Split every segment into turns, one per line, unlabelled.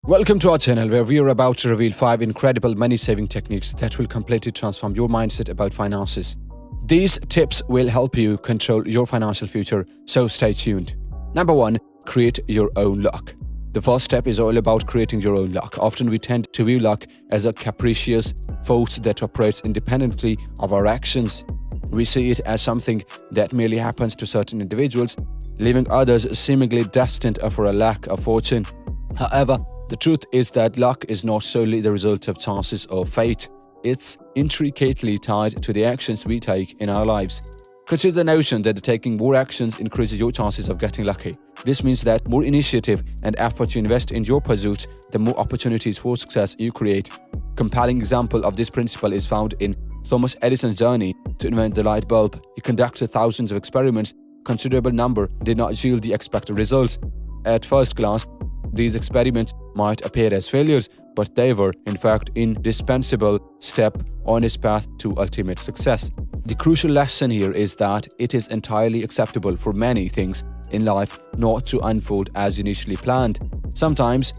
Welcome to our channel where we are about to reveal 5 incredible money-saving techniques that will completely transform your mindset about finances. These tips will help you control your financial future, so stay tuned. Number 1. Create your own luck. The first step is all about creating your own luck. Often we tend to view luck as a capricious force that operates independently of our actions. We see it as something that merely happens to certain individuals, leaving others seemingly destined for a lack of fortune. However, the truth is that luck is not solely the result of chances or fate. It's intricately tied to the actions we take in our lives. Consider the notion that taking more actions increases your chances of getting lucky. This means that more initiative and effort you invest in your pursuits, the more opportunities for success you create. Compelling example of this principle is found in Thomas Edison's journey to invent the light bulb. He conducted thousands of experiments. Considerable number did not yield the expected results. At first glance, these experiments might appear as failures, but they were, in fact, indispensable step on his path to ultimate success. The crucial lesson here is that it is entirely acceptable for many things in life not to unfold as initially planned. Sometimes,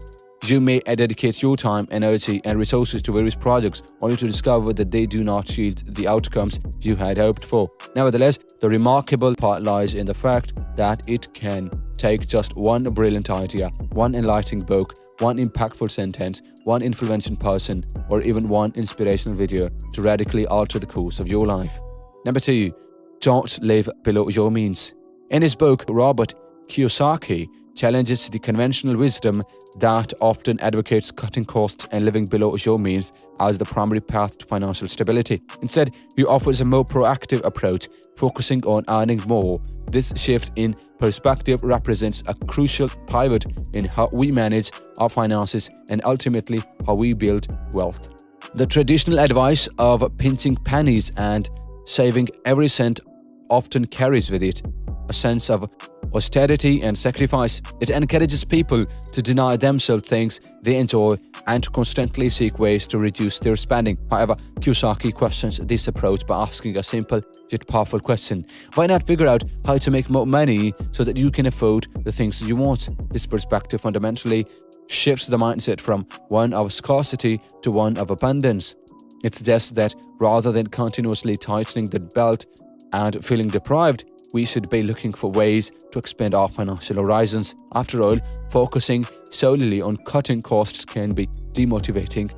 you may dedicate your time, energy, and resources to various projects only to discover that they do not yield the outcomes you had hoped for. Nevertheless, the remarkable part lies in the fact that it can take just one brilliant idea, one enlightening book, one impactful sentence, one influential person, or even one inspirational video to radically alter the course of your life. Number 2. Don't live below your means. In his book, Robert Kiyosaki challenges the conventional wisdom that often advocates cutting costs and living below your means as the primary path to financial stability. Instead, he offers a more proactive approach, focusing on earning more. This shift in perspective represents a crucial pivot in how we manage our finances and ultimately how we build wealth. The traditional advice of pinching pennies and saving every cent often carries with it a sense of austerity and sacrifice. It encourages people to deny themselves things they enjoy and to constantly seek ways to reduce their spending. However, Kiyosaki questions this approach by asking a simple yet powerful question. Why not figure out how to make more money so that you can afford the things you want? This perspective fundamentally shifts the mindset from one of scarcity to one of abundance. It suggests that rather than continuously tightening the belt and feeling deprived, we should be looking for ways to expand our financial horizons. After all, focusing solely on cutting costs can be demotivating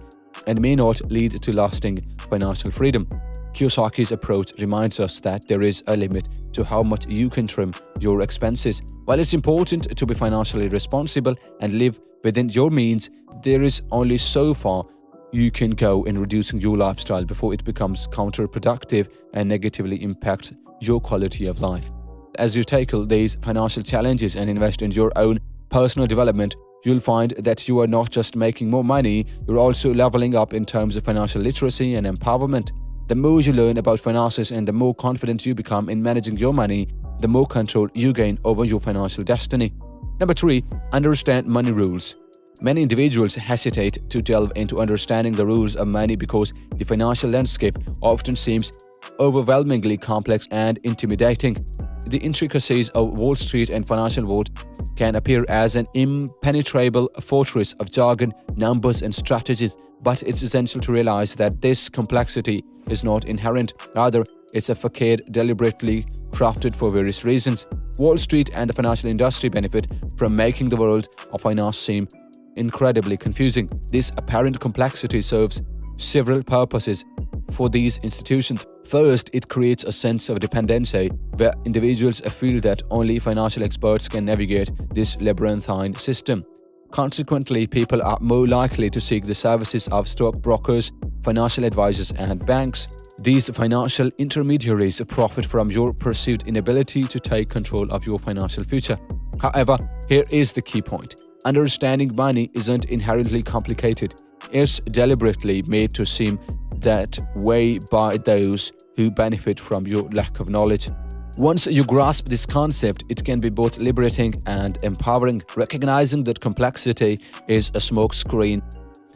and may not lead to lasting financial freedom. Kiyosaki's approach reminds us that there is a limit to how much you can trim your expenses. While it's important to be financially responsible and live within your means, there is only so far you can go in reducing your lifestyle before it becomes counterproductive and negatively impacts your quality of life. As you tackle these financial challenges and invest in your own personal development, you'll find that you are not just making more money, you're also leveling up in terms of financial literacy and empowerment. The more you learn about finances and the more confident you become in managing your money, the more control you gain over your financial destiny. Number 3. Understand money rules. Many individuals hesitate to delve into understanding the rules of money because the financial landscape often seems overwhelmingly complex and intimidating. The intricacies of Wall Street and financial world can appear as an impenetrable fortress of jargon, numbers, and strategies, but it's essential to realize that this complexity is not inherent. Rather, it's a facade deliberately crafted for various reasons. Wall Street and the financial industry benefit from making the world of finance seem incredibly confusing. This apparent complexity serves several purposes for these institutions. First, it creates a sense of dependency where individuals feel that only financial experts can navigate this labyrinthine system. Consequently, people are more likely to seek the services of stockbrokers, financial advisors, and banks. These financial intermediaries profit from your perceived inability to take control of your financial future. However, here is the key point. Understanding money isn't inherently complicated. It's deliberately made to seem that way by those who benefit from your lack of knowledge. Once you grasp this concept, it can be both liberating and empowering. Recognizing that complexity is a smokescreen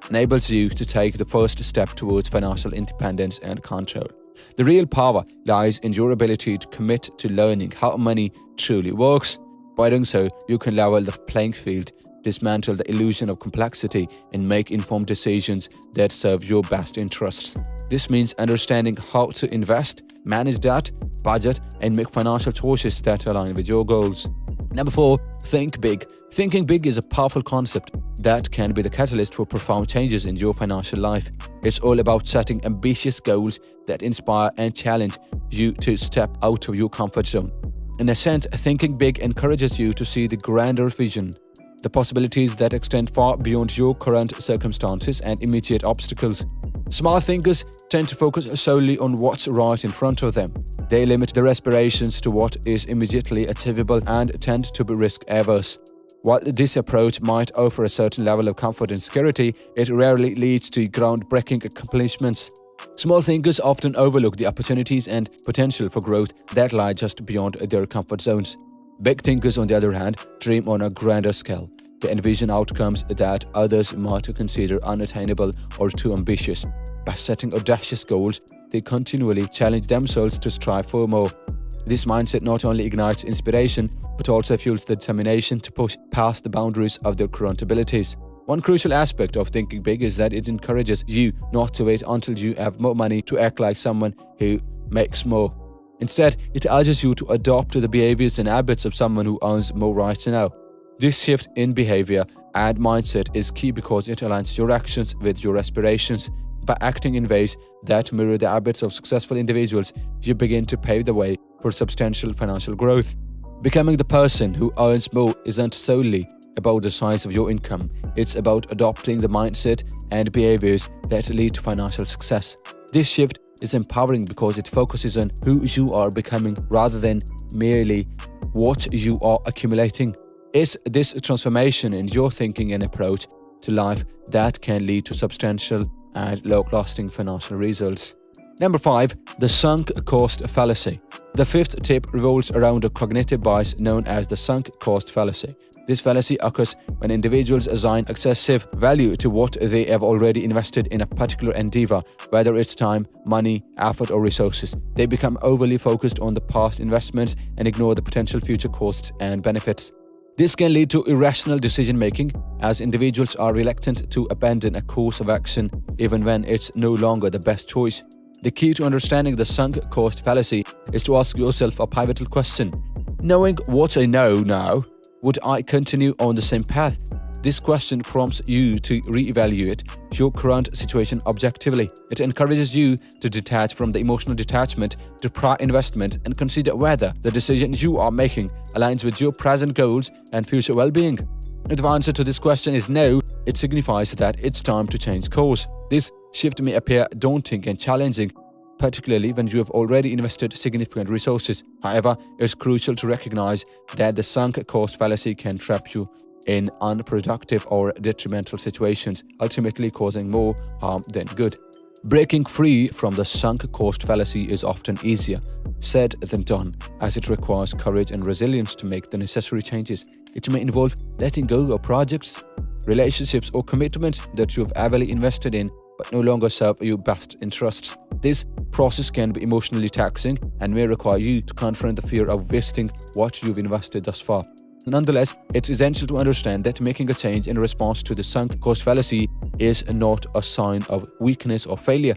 enables you to take the first step towards financial independence and control. The real power lies in your ability to commit to learning how money truly works. By doing so, you can level the playing field, dismantle the illusion of complexity, and make informed decisions that serve your best interests. This means understanding how to invest, manage debt, budget, and make financial choices that align with your goals. Number 4, think big. Thinking big is a powerful concept that can be the catalyst for profound changes in your financial life. It's all about setting ambitious goals that inspire and challenge you to step out of your comfort zone. In a sense, thinking big encourages you to see the grander vision, the possibilities that extend far beyond your current circumstances and immediate obstacles. Smart thinkers tend to focus solely on what's right in front of them. They limit their aspirations to what is immediately achievable and tend to be risk-averse. While this approach might offer a certain level of comfort and security, it rarely leads to groundbreaking accomplishments. Small thinkers often overlook the opportunities and potential for growth that lie just beyond their comfort zones. Big thinkers, on the other hand, dream on a grander scale. They envision outcomes that others might consider unattainable or too ambitious. By setting audacious goals, they continually challenge themselves to strive for more. This mindset not only ignites inspiration, but also fuels the determination to push past the boundaries of their current abilities. One crucial aspect of thinking big is that it encourages you not to wait until you have more money to act like someone who makes more. Instead, it urges you to adopt the behaviors and habits of someone who earns more right now. This shift in behavior and mindset is key because it aligns your actions with your aspirations. By acting in ways that mirror the habits of successful individuals, you begin to pave the way for substantial financial growth. Becoming the person who earns more isn't solely about the size of your income. It's about adopting the mindset and behaviors that lead to financial success. This shift is empowering because it focuses on who you are becoming rather than merely what you are accumulating. It's this transformation in your thinking and approach to life that can lead to substantial and long-lasting financial results. Number 5, the sunk cost fallacy. The 5th tip revolves around a cognitive bias known as the sunk cost fallacy. This fallacy occurs when individuals assign excessive value to what they have already invested in a particular endeavor, whether it's time, money, effort, or resources. They become overly focused on the past investments and ignore the potential future costs and benefits. This can lead to irrational decision-making, as individuals are reluctant to abandon a course of action even when it's no longer the best choice. The key to understanding the sunk cost fallacy is to ask yourself a pivotal question. Knowing what I know now, would I continue on the same path? This question prompts you to reevaluate your current situation objectively. It encourages you to detach from the emotional detachment to prior investment and consider whether the decision you are making aligns with your present goals and future well-being. If the answer to this question is no, it signifies that it's time to change course. This shift may appear daunting and challenging, particularly when you have already invested significant resources. However, it's crucial to recognize that the sunk cost fallacy can trap you in unproductive or detrimental situations, ultimately causing more harm than good. Breaking free from the sunk cost fallacy is often easier said than done, as it requires courage and resilience to make the necessary changes. It may involve letting go of projects, relationships, or commitments that you have heavily invested in but no longer serve your best interests. This process can be emotionally taxing and may require you to confront the fear of wasting what you've invested thus far. Nonetheless, it's essential to understand that making a change in response to the sunk cost fallacy is not a sign of weakness or failure.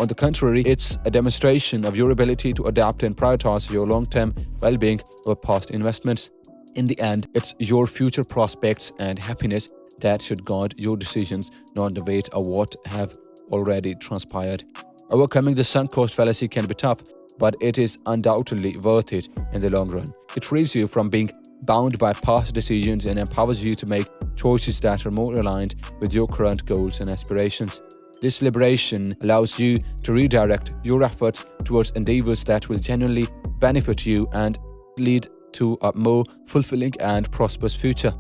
On the contrary, it's a demonstration of your ability to adapt and prioritize your long-term well-being over past investments. In the end, it's your future prospects and happiness that should guide your decisions, not the weight of what have already transpired. Overcoming the sunk cost fallacy can be tough, but it is undoubtedly worth it in the long run. It frees you from being bound by past decisions and empowers you to make choices that are more aligned with your current goals and aspirations. This liberation allows you to redirect your efforts towards endeavors that will genuinely benefit you and lead to a more fulfilling and prosperous future.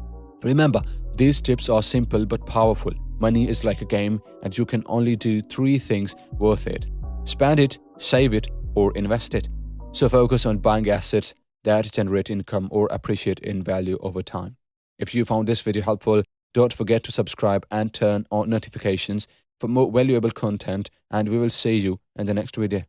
Remember, these tips are simple but powerful. Money is like a game, and you can only do 3 things worth it: spend it, save it, or invest it. So focus on buying assets that generate income or appreciate in value over time. If you found this video helpful, don't forget to subscribe and turn on notifications for more valuable content, and we will see you in the next video.